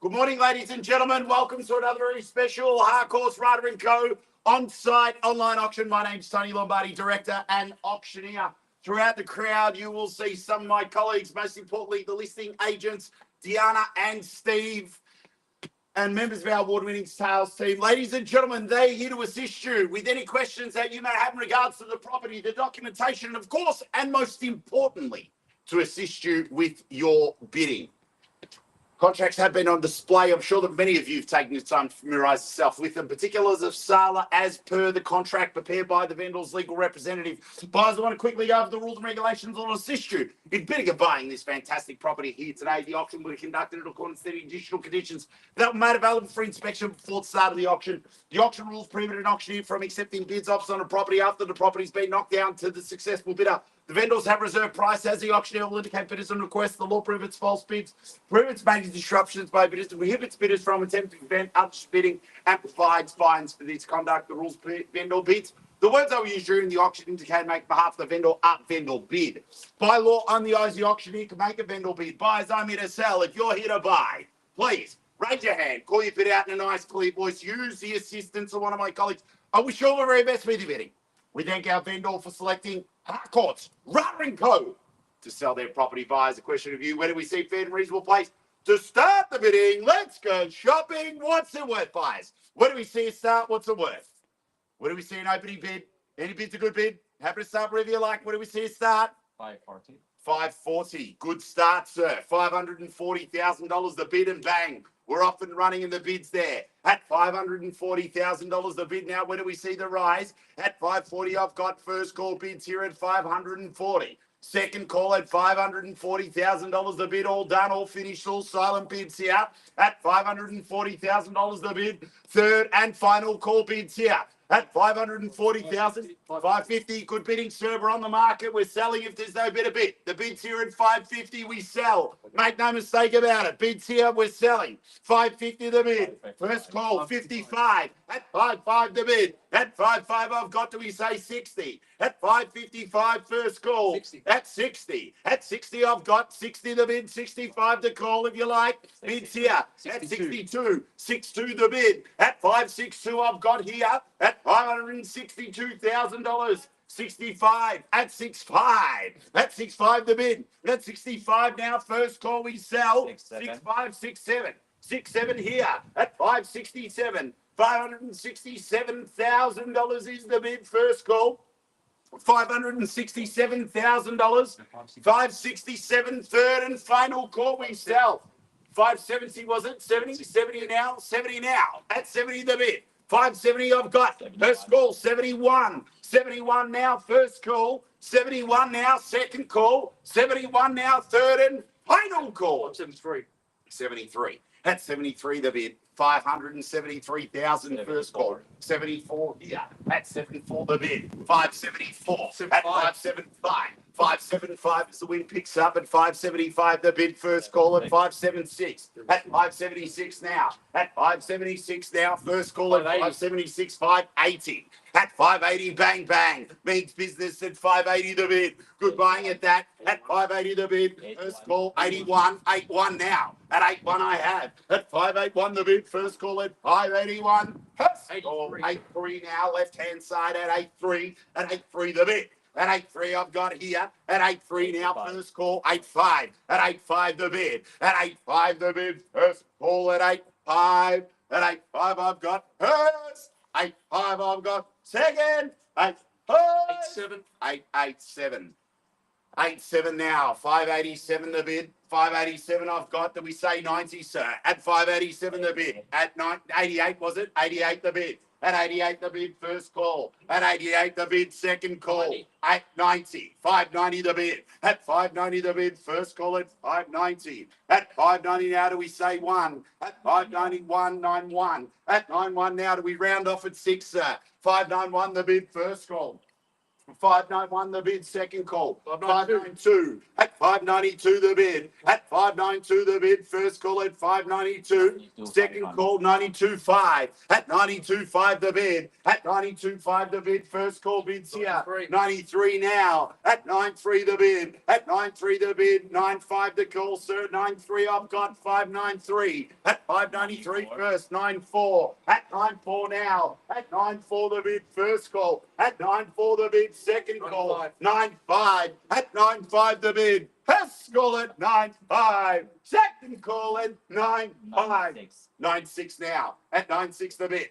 Good morning, ladies and gentlemen. Welcome to another very special Harcourts Rata&Co on-site online auction. My name's Tony Lombardi, director and auctioneer. Throughout the crowd, you will see some of my colleagues, most importantly, the listing agents, Deanna and Steve, and members of our award-winning sales team. Ladies and gentlemen, they're here to assist you with any questions that you may have in regards to the property, the documentation, and of course, and most importantly, to assist you with your bidding. Contracts have been on display. I'm sure that many of you have taken the time to familiarise yourself with them. Particulars of sale as per the contract prepared by the vendor's legal representative. Buyers, I want to quickly go over the rules and regulations that will assist you in bidding and buying this fantastic property here today. The auction will be conducted in accordance to the additional conditions that were made available for inspection before the start of the auction. The auction rules prohibit an auctioneer from accepting bids offers on a property after the property's been knocked down to the successful bidder. The vendors have reserved price as the auctioneer will indicate bidders on request. The law prohibits false bids, prohibits making disruptions by bidders, prohibits bidders from attempting to prevent bidding, and provides fines for this conduct. The rules vendor bids. The words I will use during the auction indicate and make on behalf of the vendor a vendor bid. By law, only I as the auctioneer can make a vendor bid. Buyers, I'm here to sell. If you're here to buy, please raise your hand, call your bid out in a nice clear voice, use the assistance of one of my colleagues. I wish you all the very best with your bidding. We thank our vendor for selecting Harcourts Rata&Co to sell their property. Buyers, a question of you. Where do we see fair and reasonable place to start the bidding? Let's go shopping. What's it worth, buyers? Where do we see it start? What's it worth? Where do we see an opening bid? Any bid's a good bid. Happy to start wherever you like. Where do we see it start? 540. 540. Good start, sir. $540,000 the bid, and bang, we're off and running in the bids there. At $540,000 the bid now. Where do we see the rise? At 540, I've got first call bids here at 540. Second call at $540,000 the bid. All done, all finished, all silent bids here at $540,000 the bid. Third and final call bids here at $540,000, $550. Good bidding, sir. We're on the market. We're selling if there's no better bid. The bid's here at $550. We sell. Make no mistake about it. Bids here. We're selling. $550 the bid. First call 55 at 55 the bid. At 55 I've got to we say 60. At 555 first call. 60. At 60. At 60 I've got 60 the bid. 65 the call if you like. Bids here. 62. At 62. 62 the bid. At 562 I've got here. At $562,000. 65 at 65. At 65 the bid. At 65 now. First call we sell. 65, 67. 67 here at 567. $567,000 is the bid. First call. $567,000. 567 third and final call we sell. 570 was it? 70? 70 now. 70 now. At 70 the bid. 570 I've got. First call 71. 71 now. First call. 71 now. Second call. 71 now. Third and final call. 73. 73. At 73 the bid. 573,000 first call. 74 here. At 74 the bid. 574. At 575. 575 as the wind picks up at 575 the bid. First call at 576. At 576 now. At 576 now. First call at 576. 580. At 580 bang bang. Means business at 580 the bid. Good buying at that. At 580 the bid. First call 81. 81 now. At 81 I have. At 581 the bid. First call at 581. First call 83 now. Left hand side at 83. At 83 the bid. At 83 I've got here. At 83 now. First call 85. At 85 the bid. At 85 the bid. First call at 85. At 85 I've got first. 85 I've got second. 87. 887. 87 now. 587 the bid. 587 I've got. Do we say 90, sir? At 587 the bid. At 88 was it? 88 the bid. At 88 the bid. First call. At 88 the bid. Second call. 90. At 90. 590 the bid. At 590 the bid. First call at 590. At 590 now do we say 1? At 591, 91. At 91 now do we round off at 6, sir? 591 the bid. First call. 591 the bid, second call. 592. 592. At 592 the bid. At 592 the bid, first call at 592. Second call 92.5. At 92.5 the bid. At 92.5 the bid, first call bids here. 93 now. At 93 the bid. At 93 the bid. 95 the call, sir. 93 I've got 593. At 593 first. 94. At 94 now. At 94 the bid, first call. At 94 the bid, second call. 95. At 95 the bid. First call at 95. Second call at 95. 96 now. At 96 the bid.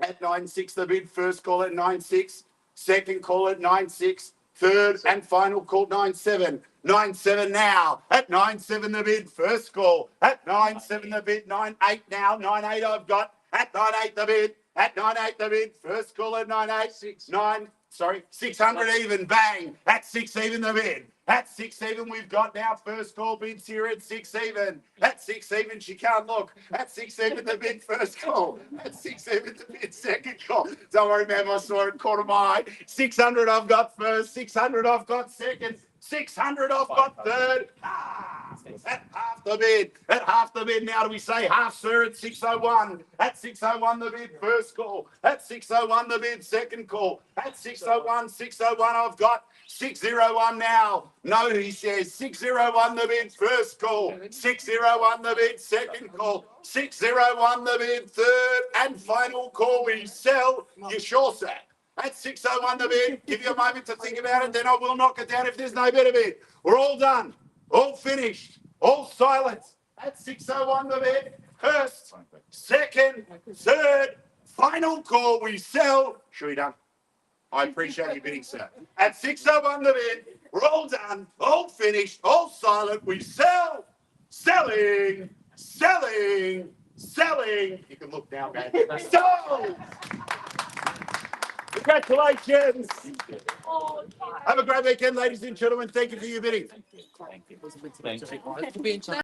At 96 the bid. First call at 96. Second call at 96. Third and final call 97. 97 now. At 97 the bid. First call. At 97 the bid. 98 now. 98 I've got. At 98 the bid. At 98 the bid. First call at 98. 600 even. Bang. At 6 even the bid. At 6 even we've got now first call bids here at 6 even. At 6 even she can't look. At 6 even the bid, first call. At 6 even the bid, second call. Don't worry, ma'am, I saw it, caught my eye. 600 I've got first. 600 I've got second. 600 I've got third. At half the bid. At half the bid. Now do we say half, sir, at 601? At 601 the bid, first call. At 601 the bid, second call. At 601, 601 I've got 601 now. No, he says 601 the bid, first call. 601 the bid, second call. 601 the bid, third and final call. We sell. You sure, sir? At 601 the bid. Give you a moment to think about it, then I will knock it down if there's no better bid. We're all done. All finished. All silence. At 601 the bid. First, second, third, final call. We sell. Sure you done? I appreciate you bidding, sir. At 601 the bid. We're all done. All finished. All silent. We sell. Selling. Selling. Selling. You can look now, man. Sold. Congratulations. Have a great weekend, ladies and gentlemen. Thank you for your bidding. Thank you.